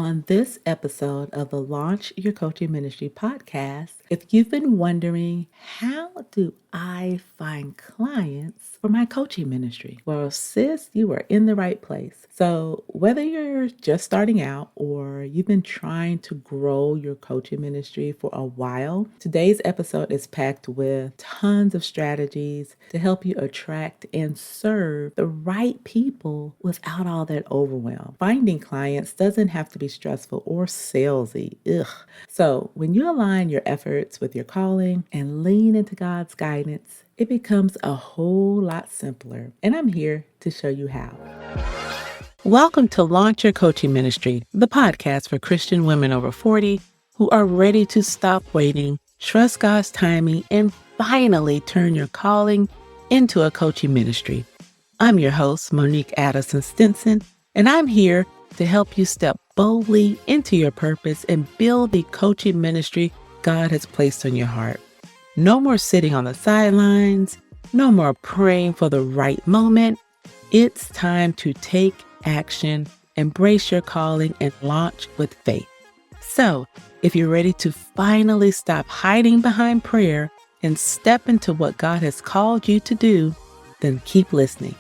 On this episode of the Launch Your Coaching Ministry podcast, if you've been wondering, how do I find clients for my coaching ministry? Well, sis, you are in the right place. So whether you're just starting out or you've been trying to grow your coaching ministry for a while, today's episode is packed with tons of strategies to help you attract and serve the right people without all that overwhelm. Finding clients doesn't have to be stressful or salesy. So when you align your efforts with your calling and lean into God's guidance, it becomes a whole lot simpler. And I'm here to show you how. Welcome to Launch Your Coaching Ministry, the podcast for Christian women over 40 who are ready to stop waiting, trust God's timing, and finally turn your calling into a coaching ministry. I'm your host, Monique Addison-Stinson, and I'm here to help you step boldly into your purpose and build the coaching ministry God has placed on your heart. No more sitting on the sidelines, no more praying for the right moment. It's time to take action, embrace your calling, and launch with faith. So, if you're ready to finally stop hiding behind prayer and step into what God has called you to do, then keep listening.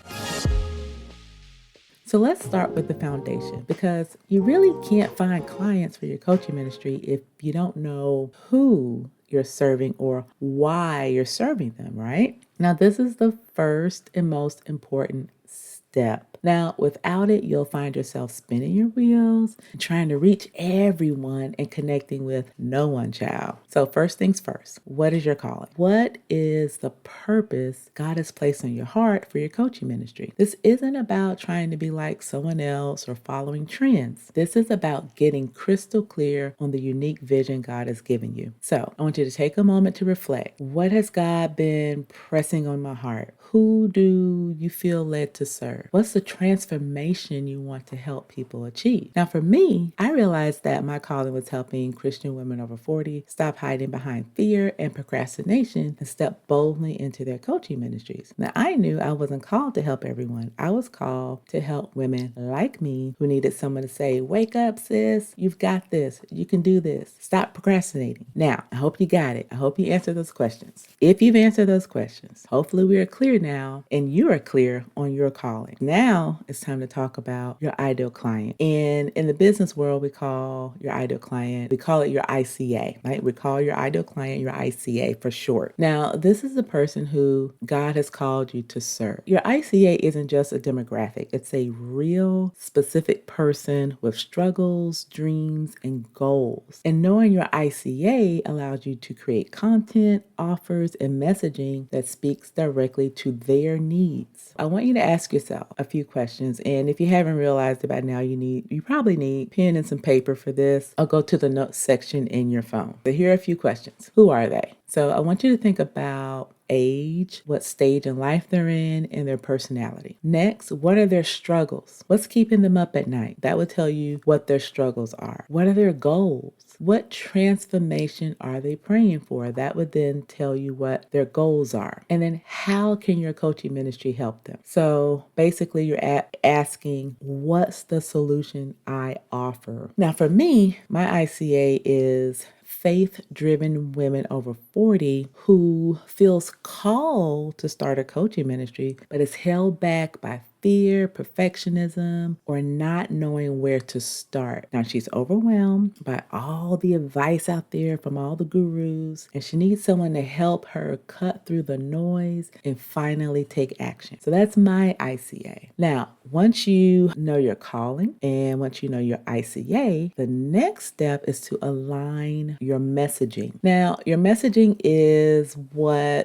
So let's start with the foundation, because you really can't find clients for your coaching ministry if you don't know who you're serving or why you're serving them, right? Now, this is the first and most important step. Now, without it, you'll find yourself spinning your wheels and trying to reach everyone and connecting with no one, child. So first things first, what is your calling? What is the purpose God has placed on your heart for your coaching ministry? This isn't about trying to be like someone else or following trends. This is about getting crystal clear on the unique vision God has given you. So I want you to take a moment to reflect. What has God been pressing on my heart? Who do you feel led to serve? What's the transformation you want to help people achieve? Now, for me, I realized that my calling was helping Christian women over 40 stop hiding behind fear and procrastination and step boldly into their coaching ministries. Now, I knew I wasn't called to help everyone. I was called to help women like me who needed someone to say, "Wake up, sis. You've got this. You can do this. Stop procrastinating." Now, I hope you got it. I hope you answered those questions. If you've answered those questions, hopefully we are clear now and you are clear on your calling. Now it's time to talk about your ideal client. And in the business world, we call your ideal client, we call it your ICA, right? We call your ideal client your ICA for short. Now, this is the person who God has called you to serve. Your ICA isn't just a demographic. It's a real specific person with struggles, dreams, and goals. And knowing your ICA allows you to create content, offers, and messaging that speaks directly to their needs. I want you to ask yourself a few questions, and if you haven't realized it by now, you probably need pen and some paper for this. I'll go to the notes section in your phone. But here are a few questions. Who are they? So I want you to think about age, what stage in life they're in, and their personality. Next, what are their struggles? What's keeping them up at night? That would tell you what their struggles are. What are their goals? What transformation are they praying for? That would then tell you what their goals are. And then how can your coaching ministry help them? So basically you're asking, what's the solution I offer? Now for me, my ICA is faith-driven women over 40 who feels called to start a coaching ministry, but is held back by fear, perfectionism, or not knowing where to start. Now, she's overwhelmed by all the advice out there from all the gurus, and she needs someone to help her cut through the noise and finally take action. So that's my ICA. Now, once you know your calling and once you know your ICA, the next step is to align your messaging. Now, your messaging is your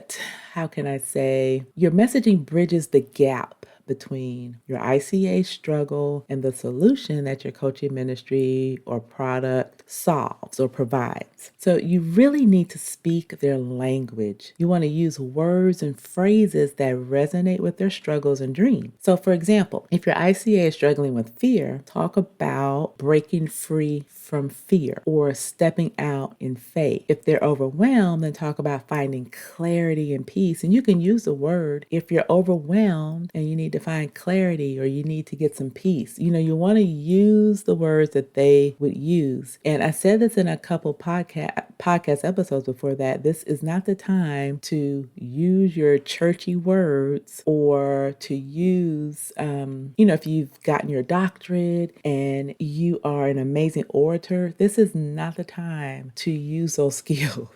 messaging bridges the gap between your ICA struggle and the solution that your coaching ministry or product solves or provides. So you really need to speak their language. You want to use words and phrases that resonate with their struggles and dreams. So for example, if your ICA is struggling with fear, talk about breaking free from fear or stepping out in faith. If they're overwhelmed, then talk about finding clarity and peace. And you can use the word if you're overwhelmed and you need to to find clarity or you need to get some peace. You want to use the words that they would use. And I said this in a couple podcast episodes before that. This is not the time to use your churchy words or to use, if you've gotten your doctorate and you are an amazing orator, this is not the time to use those skills.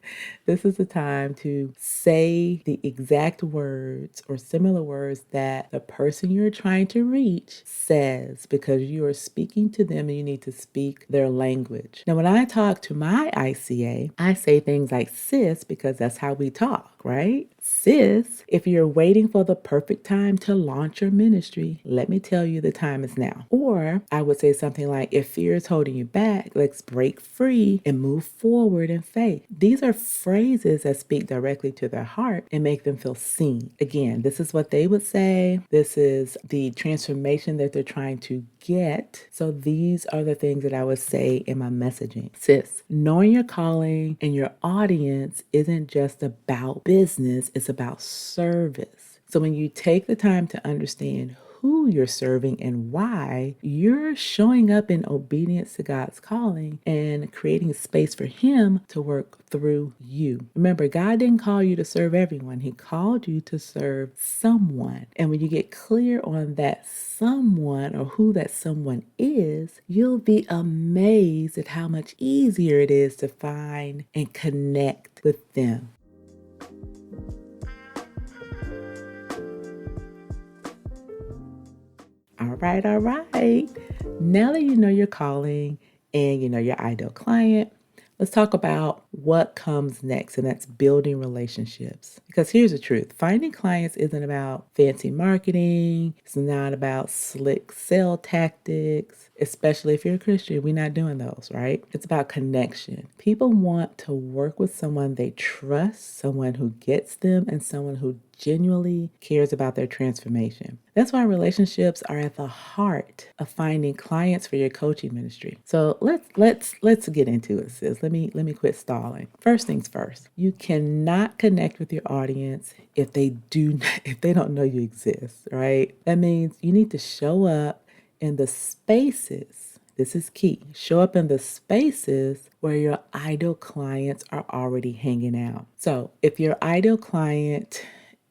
This is the time to say the exact words or similar words that the person you're trying to reach says, because you are speaking to them and you need to speak their language. Now, when I talk to my ICA, I say things like sis because that's how we talk, right? Sis, if you're waiting for the perfect time to launch your ministry, let me tell you the time is now. Or I would say something like, if fear is holding you back, let's break free and move forward in faith. These are phrases that speak directly to their heart and make them feel seen. Again, this is what they would say. This is the transformation that they're trying to get. So these are the things that I would say in my messaging. Sis, knowing your calling and your audience isn't just about business, it's about service. So when you take the time to understand who you're serving and why, you're showing up in obedience to God's calling and creating space for Him to work through you. Remember, God didn't call you to serve everyone. He called you to serve someone. And when you get clear on that someone or who that someone is, you'll be amazed at how much easier it is to find and connect with them. All right. Now that you know your calling and you know your ideal client, let's talk about what comes next, and that's building relationships. Because here's the truth. Finding clients isn't about fancy marketing. It's not about slick sale tactics, especially if you're a Christian. We're not doing those, right? It's about connection. People want to work with someone they trust, someone who gets them, and someone who genuinely cares about their transformation. That's why relationships are at the heart of finding clients for your coaching ministry. So let's get into it, sis. Let me quit stalling. First things first. You cannot connect with your audience if they don't know you exist, right? That means you need to show up in the spaces. This is key. Show up in the spaces where your ideal clients are already hanging out. So if your ideal client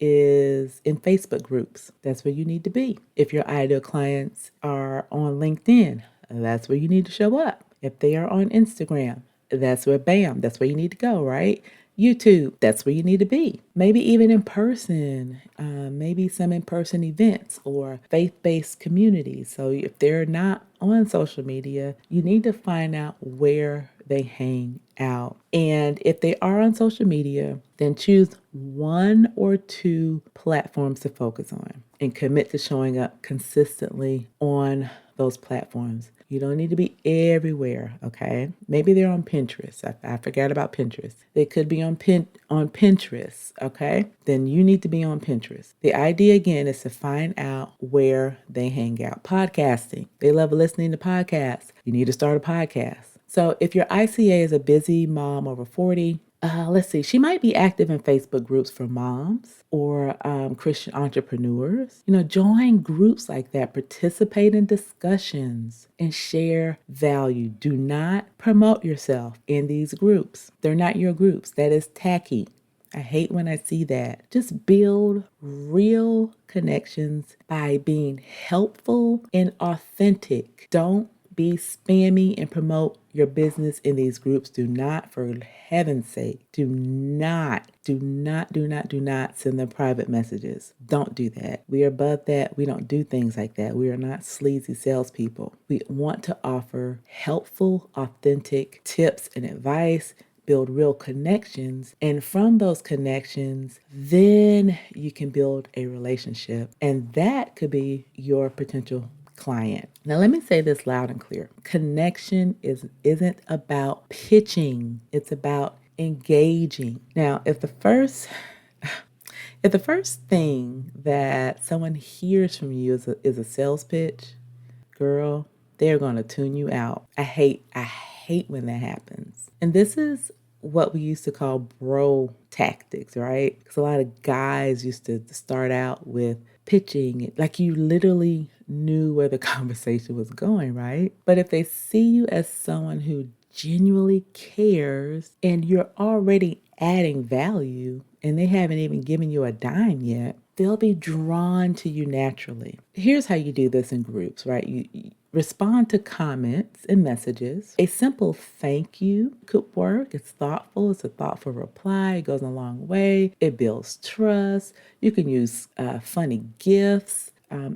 is in Facebook groups, that's where you need to be. If your ideal clients are on LinkedIn, that's where you need to show up. If they are on Instagram, that's where you need to go, right? YouTube, that's where you need to be. Maybe even in person, maybe some in-person events or faith-based communities. So if they're not on social media, you need to find out where they hang out. And if they are on social media, then choose one or two platforms to focus on and commit to showing up consistently on those platforms. You don't need to be everywhere, okay? Maybe they're on Pinterest. I forgot about Pinterest. They could be on Pinterest, okay? Then you need to be on Pinterest. The idea, again, is to find out where they hang out. Podcasting. They love listening to podcasts. You need to start a podcast. So if your ICA is a busy mom over 40, let's see, she might be active in Facebook groups for moms or Christian entrepreneurs. Join groups like that, participate in discussions, and share value. Do not promote yourself in these groups. They're not your groups. That is tacky. I hate when I see that. Just build real connections by being helpful and authentic. Don't be spammy and promote your business in these groups. Do not, for heaven's sake, do not send them private messages. Don't do that. We are above that. We don't do things like that. We are not sleazy salespeople. We want to offer helpful, authentic tips and advice, build real connections. And from those connections, then you can build a relationship. And that could be your potential client. Now, let me say this loud and clear. Connection isn't about pitching. It's about engaging. Now, if the first thing that someone hears from you is a sales pitch, girl, they're going to tune you out. I hate when that happens. And this is what we used to call bro tactics, right? Because a lot of guys used to start out with pitching it, like you literally knew where the conversation was going, right? But if they see you as someone who genuinely cares and you're already adding value and they haven't even given you a dime yet, they'll be drawn to you naturally. Here's how you do this in groups, right? You respond to comments and messages. A simple thank you could work. It's thoughtful. It's a thoughtful reply. It goes a long way. It builds trust. You can use funny gifts.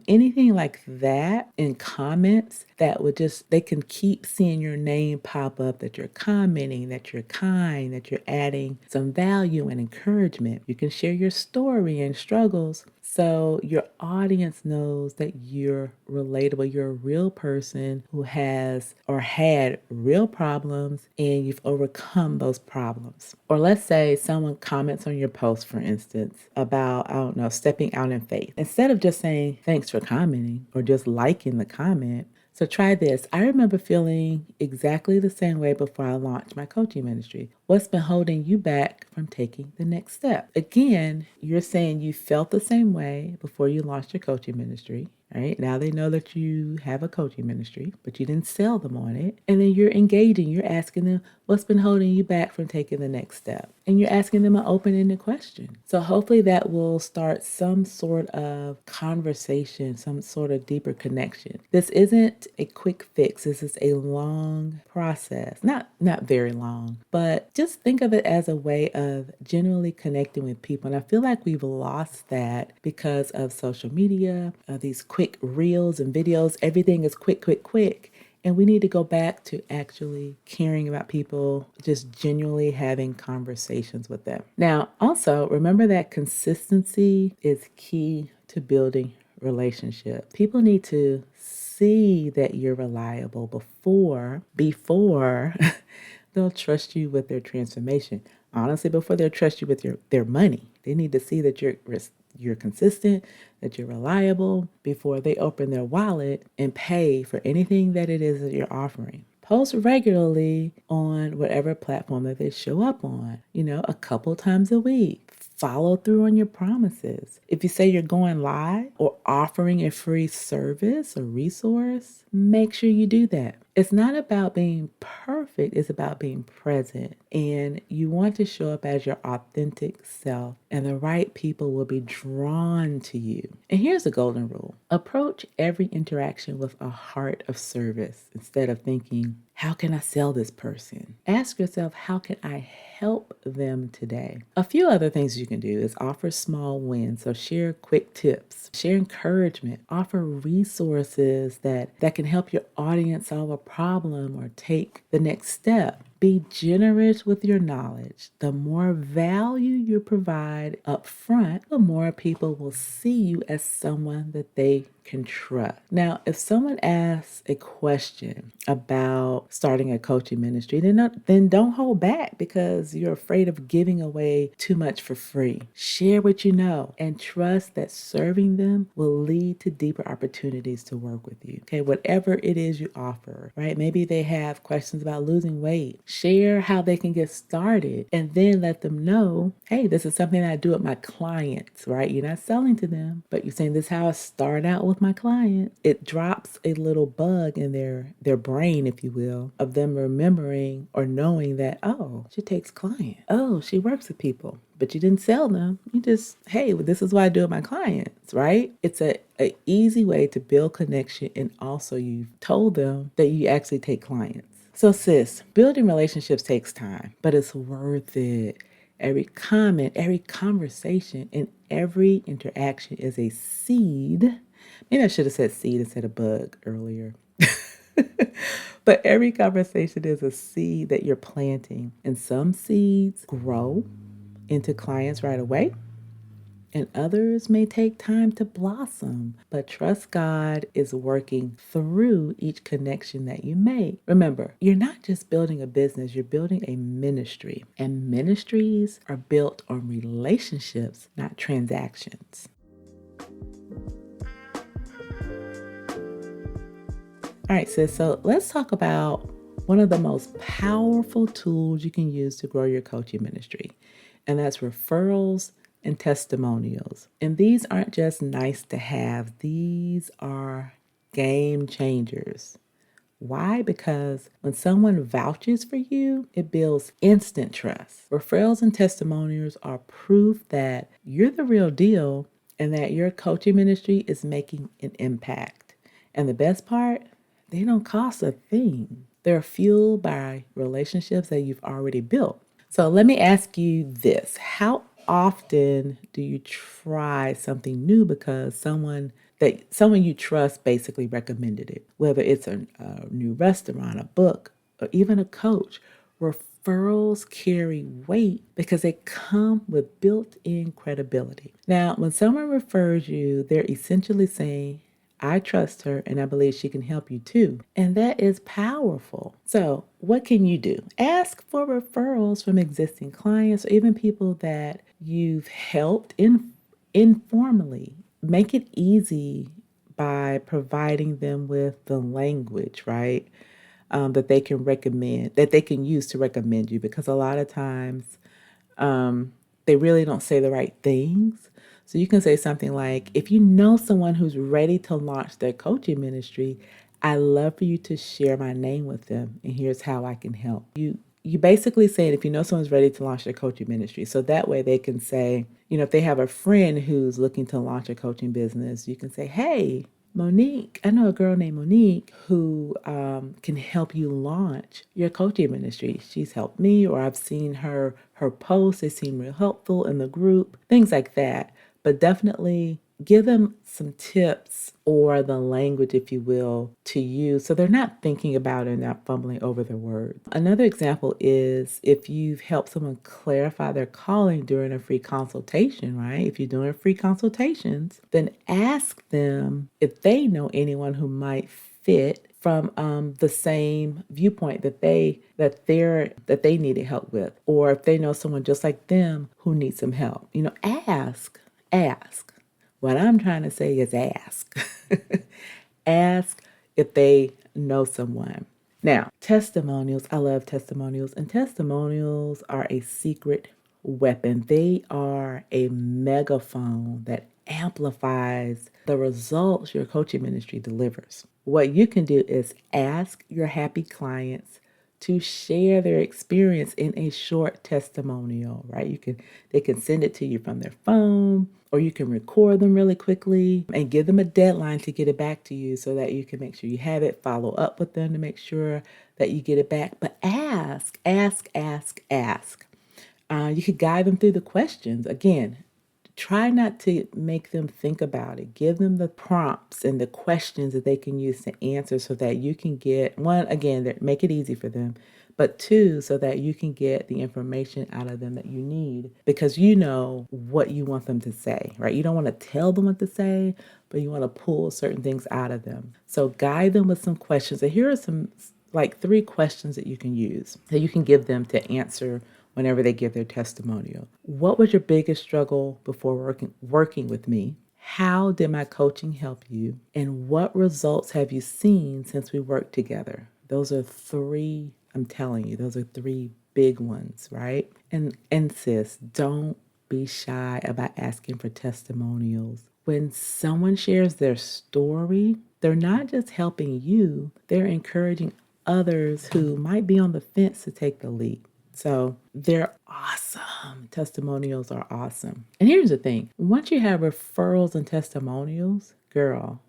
Anything like that in comments that would they can keep seeing your name pop up, that you're commenting, that you're kind, that you're adding some value and encouragement. You can share your story and struggles so your audience knows that you're relatable. You're a real person who has or had real problems and you've overcome those problems. Or let's say someone comments on your post, for instance, about, I don't know, stepping out in faith. Instead of just saying, thanks for commenting or just liking the comment, so try this. I remember feeling exactly the same way before I launched my coaching ministry. What's been holding you back from taking the next step? Again, you're saying you felt the same way before you launched your coaching ministry. Right? Now they know that you have a coaching ministry, but you didn't sell them on it. And then you're engaging. You're asking them, what's been holding you back from taking the next step? And you're asking them an open-ended question. So hopefully that will start some sort of conversation, some sort of deeper connection. This isn't a quick fix. This is a long process. Not very long, but just think of it as a way of genuinely connecting with people. And I feel like we've lost that because of social media, these quick reels and videos. Everything is quick. And we need to go back to actually caring about people, just genuinely having conversations with them. Now, also remember that consistency is key to building relationships. People need to see that you're reliable before they'll trust you with their transformation. Honestly, before they'll trust you with their money, they need to see that you're consistent, that you're reliable before they open their wallet and pay for anything that it is that you're offering. Post regularly on whatever platform that they show up on, a couple times a week. Follow through on your promises. If you say you're going live or offering a free service or resource, make sure you do that. It's not about being perfect, it's about being present. And you want to show up as your authentic self, and the right people will be drawn to you. And here's the golden rule. Approach every interaction with a heart of service instead of thinking, how can I sell this person? Ask yourself, how can I help them today? A few other things you can do is offer small wins. So share quick tips, share encouragement, offer resources that can help your audience solve a problem or take the next step. Be generous with your knowledge. The more value you provide up front, the more people will see you as someone that they can trust. Now, if someone asks a question about starting a coaching ministry, then don't hold back because you're afraid of giving away too much for free. Share what you know and trust that serving them will lead to deeper opportunities to work with you. Okay, whatever it is you offer, right? Maybe they have questions about losing weight. Share how they can get started and then let them know, hey, this is something I do with my clients, right? You're not selling to them, but you're saying this is how I start out with my clients. It drops a little bug in their brain, if you will, of them remembering or knowing that, oh, she takes clients. Oh, she works with people. But you didn't sell them. You just, hey, well, this is what I do with my clients, right? It's a easy way to build connection, and also you've told them that you actually take clients. So sis, building relationships takes time, but it's worth it. Every comment, every conversation, and every interaction is a seed. Maybe I should have said seed instead of bug earlier. But every conversation is a seed that you're planting, and some seeds grow into clients right away, and others may take time to blossom. But trust God is working through each connection that you make. Remember, you're not just building a business, you're building a ministry. And ministries are built on relationships, not transactions. All right, sis, so let's talk about one of the most powerful tools you can use to grow your coaching ministry, and that's referrals and testimonials. And these aren't just nice to have, these are game changers. Why? Because when someone vouches for you, it builds instant trust. Referrals and testimonials are proof that you're the real deal and that your coaching ministry is making an impact. And the best part, they don't cost a thing. They're fueled by relationships that you've already built. So let me ask you this. How often do you try something new because someone you trust basically recommended it? Whether it's a new restaurant, a book, or even a coach, referrals carry weight because they come with built-in credibility. Now, when someone refers you, they're essentially saying, I trust her and I believe she can help you too. And that is powerful. So, what can you do? Ask for referrals from existing clients or even people that you've helped informally. Make it easy by providing them with the language, right? That they can recommend, that they can use to recommend you, because a lot of times they really don't say the right things. So you can say something like, if you know someone who's ready to launch their coaching ministry, I'd love for you to share my name with them, and here's how I can help. You basically saying if you know someone's ready to launch their coaching ministry. So that way they can say, if they have a friend who's looking to launch a coaching business, you can say, hey, Monique, I know a girl named Monique who can help you launch your coaching ministry. She's helped me, or I've seen her posts. They seem real helpful in the group, things like that. But definitely give them some tips or the language, if you will, to use so they're not thinking about it and not fumbling over their words. Another example is if you've helped someone clarify their calling during a free consultation, right? If you're doing free consultations, then ask them if they know anyone who might fit from the same viewpoint that they needed help with, or if they know someone just like them who needs some help. Ask. What I'm trying to say is ask. Ask if they know someone. Now, testimonials. I love testimonials, and testimonials are a secret weapon. They are a megaphone that amplifies the results your coaching ministry delivers. What you can do is ask your happy clients to share their experience in a short testimonial, right? They can send it to you from their phone, or you can record them really quickly and give them a deadline to get it back to you so that you can make sure you have it, follow up with them to make sure that you get it back. But ask. You could guide them through the questions. Again, try not to make them think about it. Give them the prompts and the questions that they can use to answer so that you can get, one, again, make it easy for them, but two, so that you can get the information out of them that you need, because you know what you want them to say, right? You don't want to tell them what to say, but you want to pull certain things out of them. So guide them with some questions. And here are some, like 3 questions that you can use, that you can give them to answer whenever they give their testimonial. What was your biggest struggle before working with me? How did my coaching help you? And what results have you seen since we worked together? Those are 3, I'm telling you, those are 3 big ones, right? And sis, don't be shy about asking for testimonials. When someone shares their story, they're not just helping you, they're encouraging others who might be on the fence to take the leap. So they're awesome. Testimonials are awesome. And here's the thing. Once you have referrals and testimonials, girl,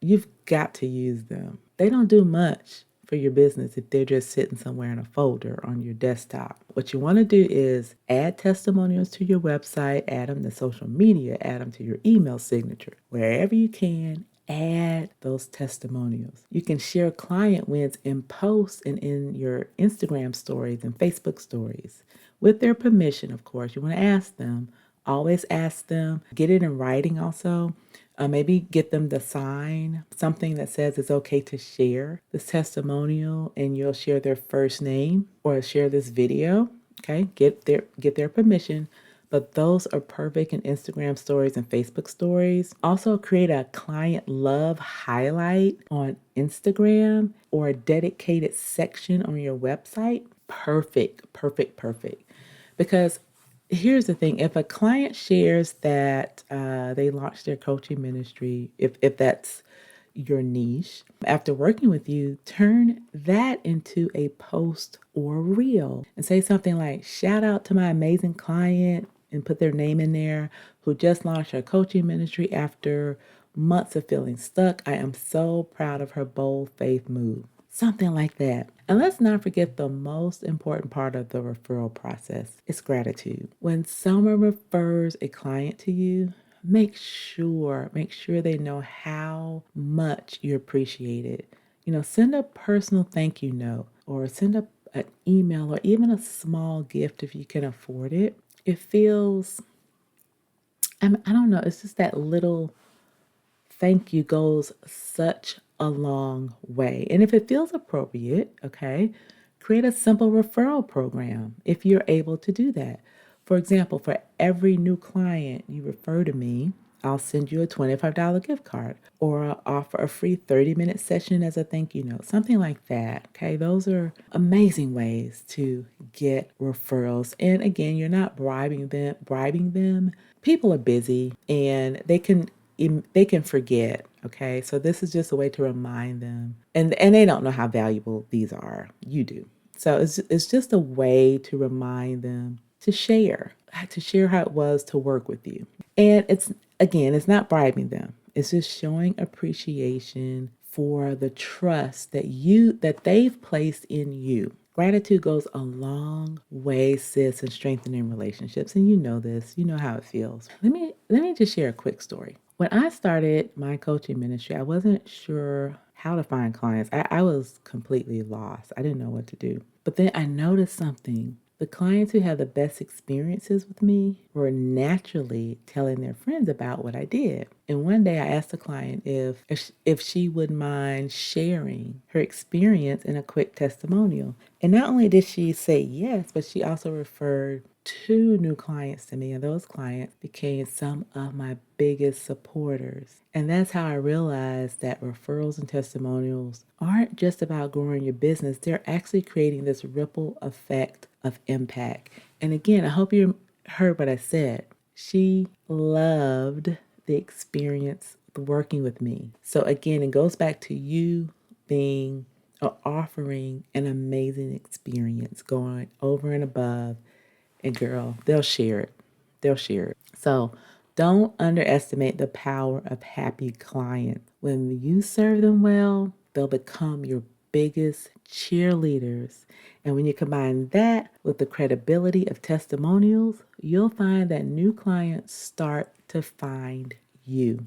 you've got to use them. They don't do much for your business if they're just sitting somewhere in a folder on your desktop. What you want to do is add testimonials to your website, add them to social media, add them to your email signature. Wherever you can, add those testimonials. You can share client wins in posts and in your Instagram stories and Facebook stories. With their permission, of course. You want to ask them. Always ask them. Get it in writing also. Maybe get them to sign something that says it's okay to share this testimonial, and you'll share their first name or share this video. Okay, get their permission. But those are perfect in Instagram stories and Facebook stories. Also, create a client love highlight on Instagram or a dedicated section on your website. Perfect. Because Here's the thing. If a client shares that they launched their coaching ministry, if that's your niche, after working with you, turn that into a post or reel and say something like, shout out to my amazing client, and put their name in there, who just launched her coaching ministry after months of feeling stuck. I am so proud of her bold faith move. Something like that. And let's not forget the most important part of the referral process is gratitude. When someone refers a client to you, make sure they know how much you appreciate it. Send a personal thank you note, or send an email, or even a small gift if you can afford it. It feels, I don't know, it's just that little thank you goes such a long way. And if it feels appropriate, okay, create a simple referral program if you're able to do that. For example, for every new client you refer to me, I'll send you a $25 gift card, or I'll offer a free 30-minute session as a thank you note, something like that. Okay, those are amazing ways to get referrals. And again, you're not bribing them. People are busy and they can forget. Okay, so this is just a way to remind them, and they don't know how valuable these are. You do. So it's just a way to remind them to share how it was to work with you. And it's not bribing them. It's just showing appreciation for the trust that they've placed in you. Gratitude goes a long way, sis, in strengthening relationships. And you know this, you know how it feels. Let me just share a quick story. When I started my coaching ministry, I wasn't sure how to find clients. I was completely lost. I didn't know what to do. But then I noticed something. The clients who had the best experiences with me were naturally telling their friends about what I did. And one day I asked the client if she would mind sharing her experience in a quick testimonial. And not only did she say yes, but she also referred two new clients to me, and those clients became some of my biggest supporters. And that's how I realized that referrals and testimonials aren't just about growing your business, they're actually creating this ripple effect of impact. And again, I hope you heard what I said. She loved the experience working with me. So again, it goes back to you being or offering an amazing experience, going over and above. And girl, they'll share it. They'll share it. So don't underestimate the power of happy clients. When you serve them well, they'll become your biggest cheerleaders. And when you combine that with the credibility of testimonials, you'll find that new clients start to find you.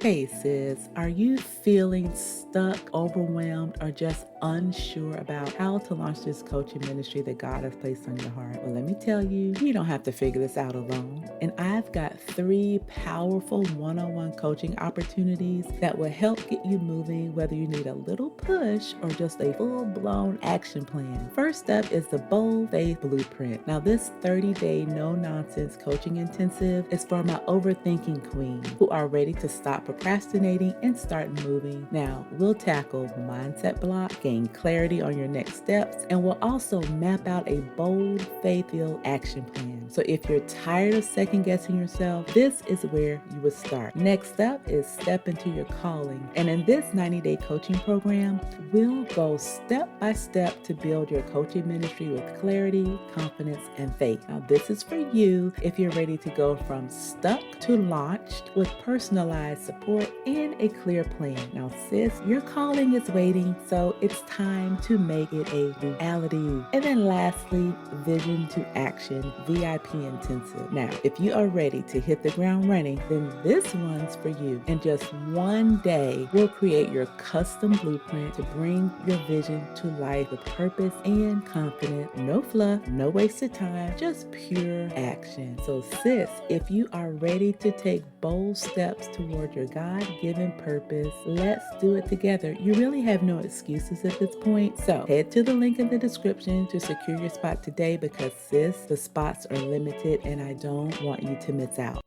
Hey sis, are you feeling stuck, overwhelmed, or just unsure about how to launch this coaching ministry that God has placed on your heart? Well, let me tell you, you don't have to figure this out alone. And I've got 3 powerful one-on-one coaching opportunities that will help get you moving, whether you need a little push or just a full-blown action plan. First up is the Bold Faith Blueprint. Now, this 30-day no-nonsense coaching intensive is for my overthinking queens who are ready to stop procrastinating and start moving. Now, we'll tackle mindset block, gain clarity on your next steps, and we'll also map out a bold, faith-filled action plan. So if you're tired of second-guessing yourself, this is where you would start. Next up is step into your calling. And in this 90-day coaching program, we'll go step by step to build your coaching ministry with clarity, confidence, and faith. Now, this is for you if you're ready to go from stuck to launched with personalized support and a clear plan. Now, sis, your calling is waiting, so it's time to make it a reality. And then lastly, Vision to Action VIP Intensive. Now, if you are ready to hit the ground running, then this one's for you. In just one day, we'll create your custom blueprint to bring your vision to life with purpose and confidence. No fluff, no wasted time, just pure action. So sis, if you are ready to take bold steps toward your God-given purpose, let's do it together. You really have no excuses at this point. So head to the link in the description to secure your spot today, because sis, the spots are limited and I don't want you to miss out.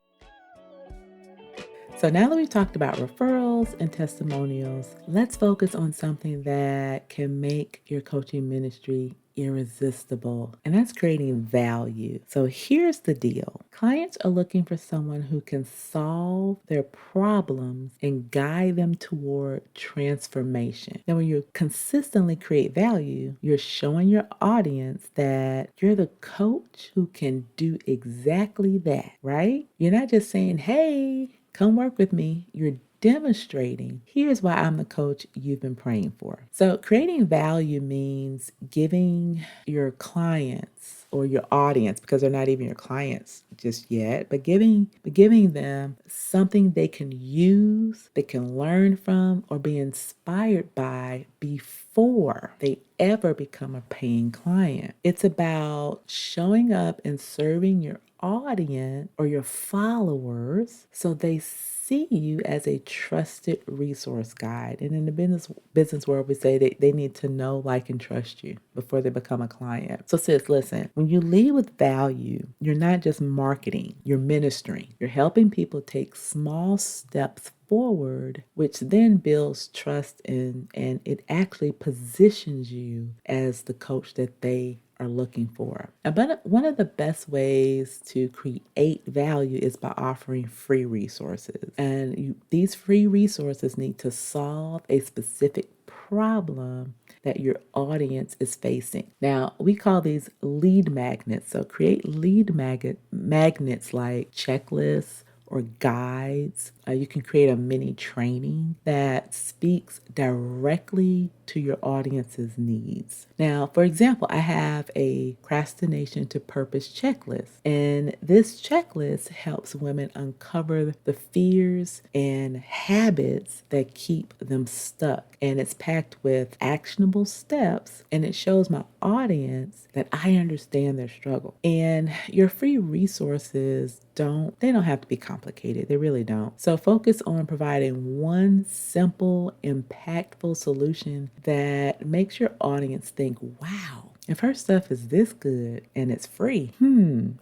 So now that we've talked about referrals and testimonials, let's focus on something that can make your coaching ministry irresistible, and that's creating value. So here's the deal. Clients are looking for someone who can solve their problems and guide them toward transformation. Now, when you consistently create value, you're showing your audience that you're the coach who can do exactly that, right? You're not just saying, hey, come work with me. You're demonstrating, here's why I'm the coach you've been praying for. So creating value means giving your clients or your audience, because they're not even your clients just yet, but giving them something they can use, they can learn from, or be inspired by before they ever become a paying client. It's about showing up and serving your audience or your followers so they see you as a trusted resource guide. And in the business world, we say they need to know, like, and trust you before they become a client. So sis, listen, when you lead with value, you're not just marketing, you're ministering. You're helping people take small steps forward, which then builds trust and it actually positions you as the coach that they are looking for. But one of the best ways to create value is by offering free resources. And these free resources need to solve a specific problem that your audience is facing. Now, we call these lead magnets. So create lead magnets like checklists or guides. You can create a mini training that speaks directly to your audience's needs. Now, for example, I have a procrastination to purpose checklist, and this checklist helps women uncover the fears and habits that keep them stuck. And it's packed with actionable steps, and it shows my audience that I understand their struggle. And your free resources don't have to be complicated. They really don't. So focus on providing one simple, impactful solution that makes your audience think, wow, if her stuff is this good and it's free,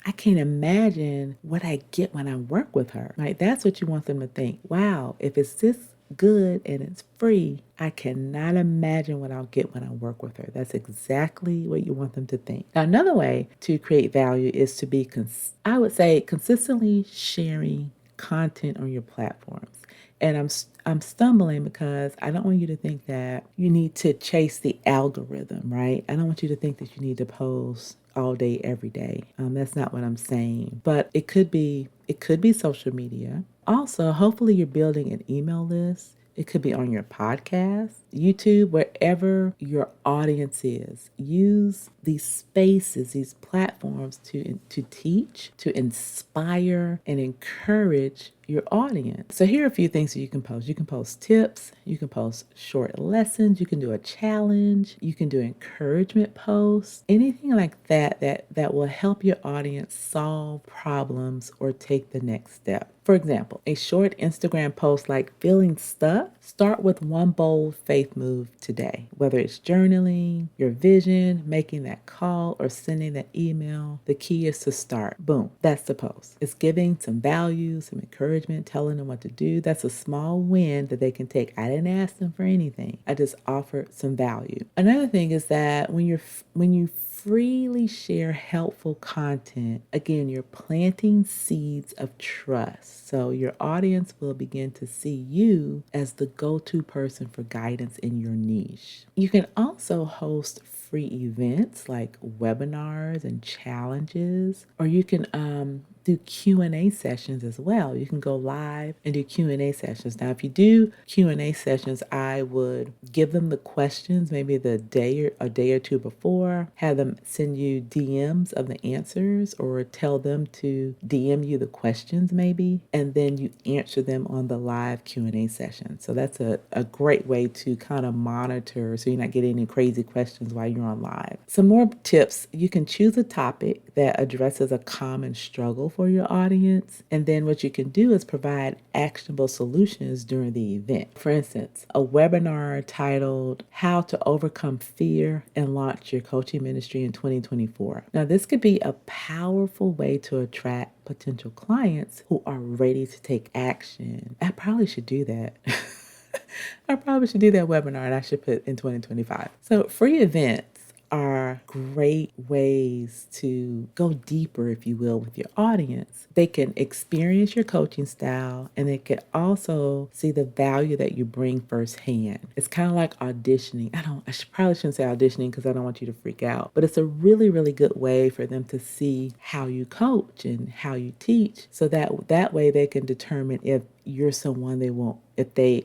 I can't imagine what I get when I work with her. Right? That's what you want them to think. Wow, if it's this good and it's free, I cannot imagine what I'll get when I work with her. That's exactly what you want them to think. Now, another way to create value is to be, I would say, consistently sharing content on your platforms. And I'm stumbling because I don't want you to think that you need to chase the algorithm, right? I don't want you to think that you need to post all day, every day. That's not what I'm saying. But it could be social media. Also, hopefully you're building an email list. It could be on your podcast, YouTube, wherever your audience is. Use these spaces, these platforms to teach, to inspire, and encourage your audience. So here are a few things that you can post. You can post tips, you can post short lessons, you can do a challenge, you can do encouragement posts, anything like that will help your audience solve problems or take the next step. For example, a short Instagram post like feeling stuck, start with one bold faith move today. Whether it's journaling, your vision, making that call, or sending that email, the key is to start. Boom, that's the post. It's giving some value, some encouragement, telling them what to do. That's a small win that they can take. I didn't ask them for anything. I just offered some value. Another thing is that when you freely share helpful content, again, you're planting seeds of trust. So your audience will begin to see you as the go-to person for guidance in your niche. You can also host free events like webinars and challenges, or you can do Q&A sessions as well. You can go live and do Q&A sessions. Now, if you do Q&A sessions, I would give them the questions maybe a day or two before, have them send you DMs of the answers, or tell them to DM you the questions maybe, and then you answer them on the live Q&A session. So that's a great way to kind of monitor so you're not getting any crazy questions while you're on live. Some more tips. You can choose a topic that addresses a common struggle for your audience. And then what you can do is provide actionable solutions during the event. For instance, a webinar titled How to Overcome Fear and Launch Your Coaching Ministry in 2024. Now, this could be a powerful way to attract potential clients who are ready to take action. I probably should do that. I probably should do that webinar, and I should put in 2025. So free events are great ways to go deeper, if you will, with your audience. They can experience your coaching style, and they can also see the value that you bring firsthand. It's kind of like auditioning. Probably shouldn't say auditioning because I don't want you to freak out, but it's a really, really good way for them to see how you coach and how you teach, so that way they can determine if you're someone they won't if they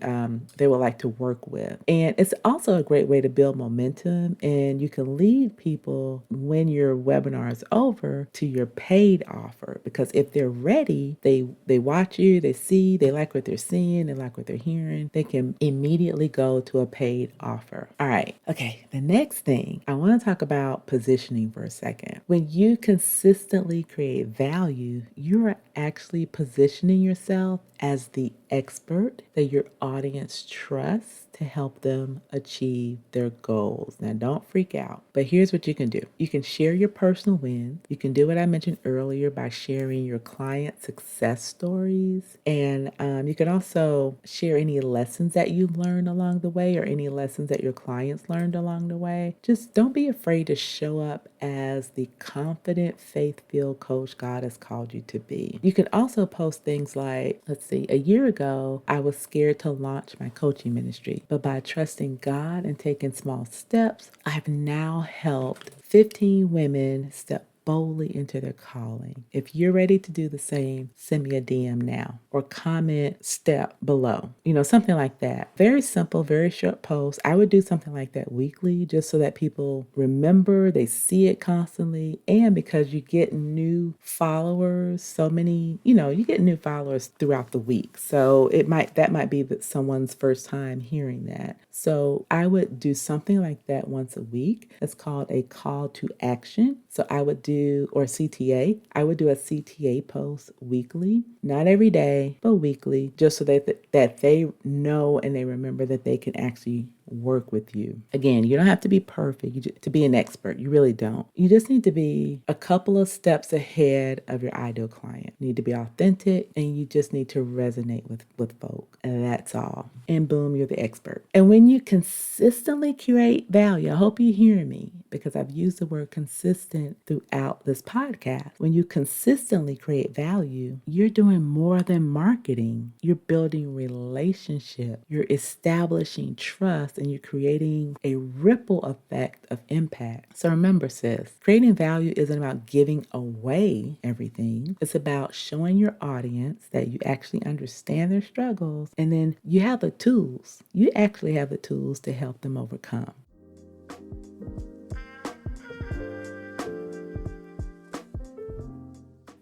would like to work with. And it's also a great way to build momentum, and you can lead people when your webinar is over to your paid offer, because if they're ready, they watch you, they like what they're seeing, they like what they're hearing, they can immediately go to a paid offer. All right. Okay. The next thing I want to talk about positioning for a second. When you consistently create value, you're actually positioning yourself as the expert that your audience trusts to help them achieve their goals. Now, don't freak out, but here's what you can do. You can share your personal wins. You can do what I mentioned earlier by sharing your client success stories. And you can also share any lessons that you've learned along the way, or any lessons that your clients learned along the way. Just don't be afraid to show up as the confident, faith-filled coach God has called you to be. You can also post things like, a year ago, I was scared to launch my coaching ministry, but by trusting God and taking small steps, I've now helped 15 women step boldly into their calling. If you're ready to do the same, send me a DM now or comment step below. Something like that. Very simple, very short post. I would do something like that weekly, just so that people remember, they see it constantly, and because you get new followers, you get new followers throughout the week. So that might be someone's first time hearing that. So I would do something like that once a week. It's called a call to action. So I would do, or CTA, I would do a CTA post weekly, not every day, but weekly, just so that they know and they remember that they can actually work with you. Again, you don't have to be perfect to be an expert. You really don't. You just need to be a couple of steps ahead of your ideal client. You need to be authentic, and you just need to resonate with folk. And that's all. And boom, you're the expert. And when you consistently create value, I hope you're hearing me, because I've used the word consistent throughout this podcast. When you consistently create value, you're doing more than marketing. You're building relationship. You're establishing trust, and you're creating a ripple effect of impact. So remember, sis, creating value isn't about giving away everything. It's about showing your audience that you actually understand their struggles, and then you have the tools. You actually have the tools to help them overcome.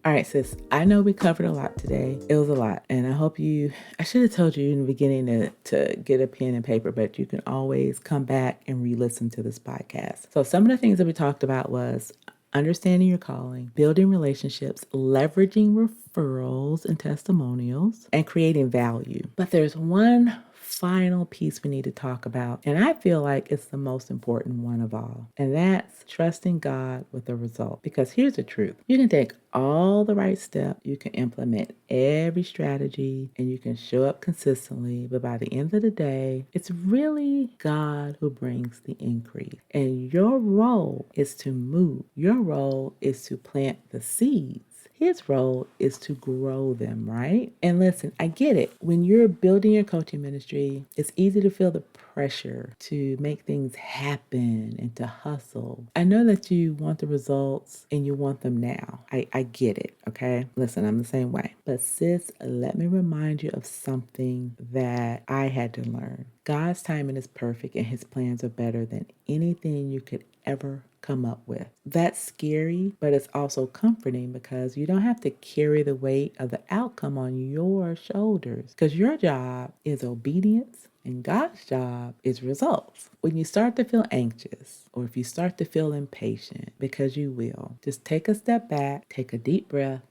All right, sis, I know we covered a lot today. It was a lot. And I should have told you in the beginning to get a pen and paper, but you can always come back and re-listen to this podcast. So some of the things that we talked about was understanding your calling, building relationships, leveraging referrals and testimonials, and creating value. But there's one final piece we need to talk about, and I feel like it's the most important one of all, and that's trusting God with the result. Because here's the truth. You can take all the right steps, you can implement every strategy, and you can show up consistently, but by the end of the day, it's really God who brings the increase. And your role is to move. Your role is to plant the seeds. His role is to grow them, right? And listen, I get it. When you're building your coaching ministry, it's easy to feel the pressure to make things happen and to hustle. I know that you want the results and you want them now. I get it, okay? Listen, I'm the same way. But sis, let me remind you of something that I had to learn. God's timing is perfect, and his plans are better than anything you could ever come up with. That's scary, but it's also comforting, because you don't have to carry the weight of the outcome on your shoulders, because your job is obedience and God's job is results. When you start to feel anxious, or if you start to feel impatient, because you will, just take a step back, take a deep breath,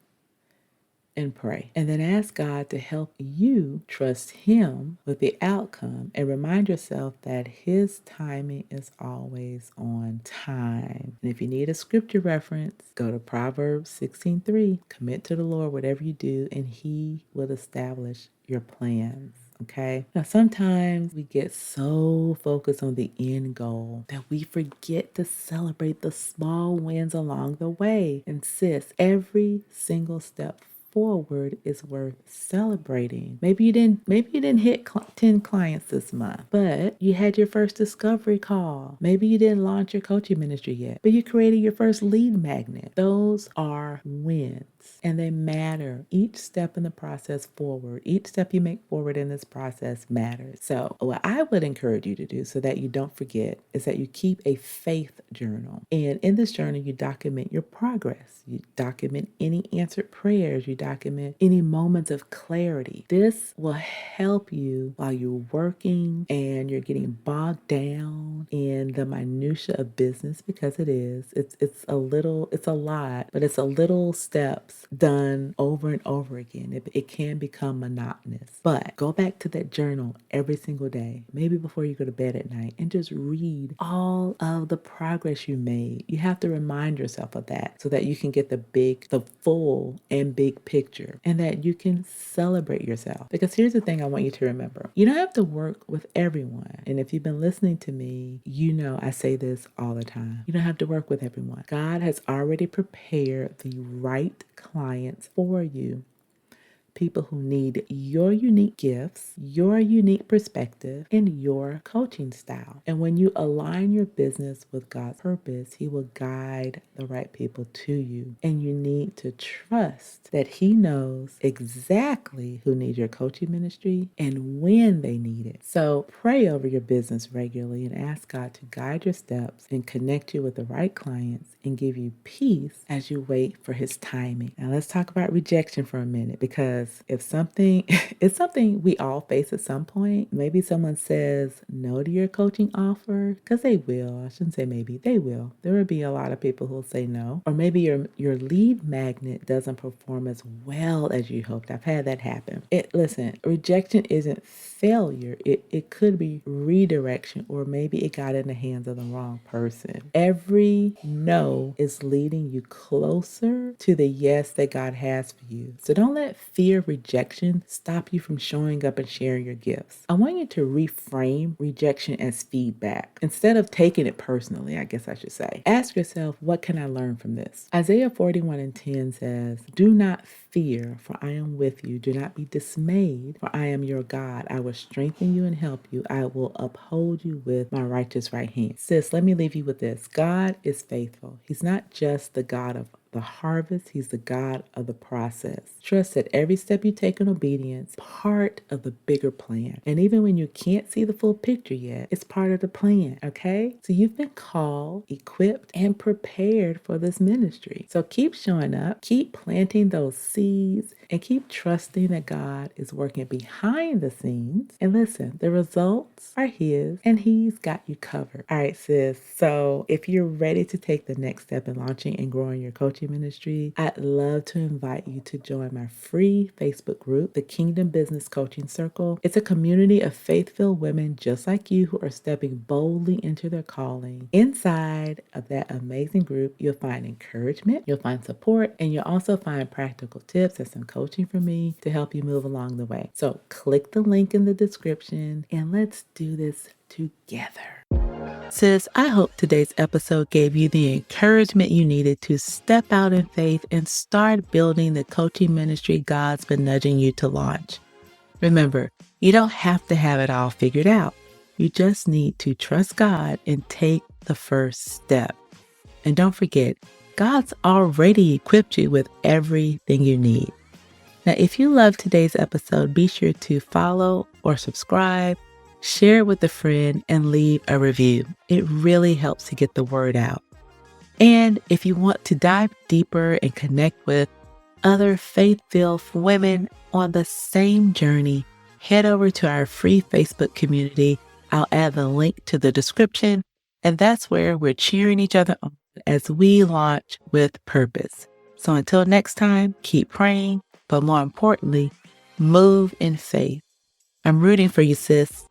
and pray. And then ask God to help you trust him with the outcome, and remind yourself that his timing is always on time. And if you need a scripture reference, go to Proverbs 16:3. Commit to the Lord whatever you do, and he will establish your plans. Okay. Now, sometimes we get so focused on the end goal that we forget to celebrate the small wins along the way. And sis, every single step forward is worth celebrating. Maybe you didn't hit 10 clients this month, but you had your first discovery call. Maybe you didn't launch your coaching ministry yet, but you created your first lead magnet. Those are wins. And they matter. Each step in the process forward, each step you make forward in this process matters. So, what I would encourage you to do so that you don't forget is that you keep a faith journal. And in this journal, you document your progress. You document any answered prayers. You document any moments of clarity. This will help you while you're working and you're getting bogged down in the minutia of business, because it is. It's a lot, but it's a little steps done over and over again. It can become monotonous. But go back to that journal every single day, maybe before you go to bed at night, and just read all of the progress you made. You have to remind yourself of that so that you can get the full and big picture, and that you can celebrate yourself. Because here's the thing I want you to remember. You don't have to work with everyone. And if you've been listening to me, you know I say this all the time. You don't have to work with everyone. God has already prepared the right clients for you. People who need your unique gifts, your unique perspective, and your coaching style. And when you align your business with God's purpose, He will guide the right people to you. And you need to trust that He knows exactly who needs your coaching ministry and when they need it. So pray over your business regularly and ask God to guide your steps and connect you with the right clients and give you peace as you wait for His timing. Now let's talk about rejection for a minute, because if something, it's something we all face at some point. Maybe someone says no to your coaching offer, because they will. I shouldn't say maybe, they will. There will be a lot of people who will say no. Or maybe your lead magnet doesn't perform as well as you hoped. I've had that happen. Listen, rejection isn't failure. It could be redirection, or maybe it got in the hands of the wrong person. Every no is leading you closer to the yes that God has for you. So don't let fear of rejection stop you from showing up and sharing your gifts. I want you to reframe rejection as feedback instead of taking it personally, I guess I should say. Ask yourself, what can I learn from this? Isaiah 41:10 says, "Do not fear, for I am with you. Do not be dismayed, for I am your God. I will strengthen you and help you. I will uphold you with my righteous right hand." Sis, let me leave you with this. God is faithful. He's not just the God of the harvest, He's the God of the process. Trust that every step you take in obedience is part of the bigger plan. And even when you can't see the full picture yet, it's part of the plan, okay? So you've been called, equipped, and prepared for this ministry. So keep showing up, keep planting those seeds, and keep trusting that God is working behind the scenes. And listen, the results are His, and He's got you covered. All right, sis. So if you're ready to take the next step in launching and growing your coaching ministry, I'd love to invite you to join my free Facebook group, the Kingdom Business Coaching Circle. It's a community of faith-filled women just like you who are stepping boldly into their calling. Inside of that amazing group, you'll find encouragement, you'll find support, and you'll also find practical tips and some coaching from me to help you move along the way. So click the link in the description and let's do this together. Sis, I hope today's episode gave you the encouragement you needed to step out in faith and start building the coaching ministry God's been nudging you to launch. Remember, you don't have to have it all figured out. You just need to trust God and take the first step. And don't forget, God's already equipped you with everything you need. Now, if you loved today's episode, be sure to follow or subscribe, share it with a friend, and leave a review. It really helps to get the word out. And if you want to dive deeper and connect with other faith-filled women on the same journey, head over to our free Facebook community. I'll add the link to the description, and that's where we're cheering each other on as we launch with purpose. So until next time, keep praying, but more importantly, move in faith. I'm rooting for you, sis.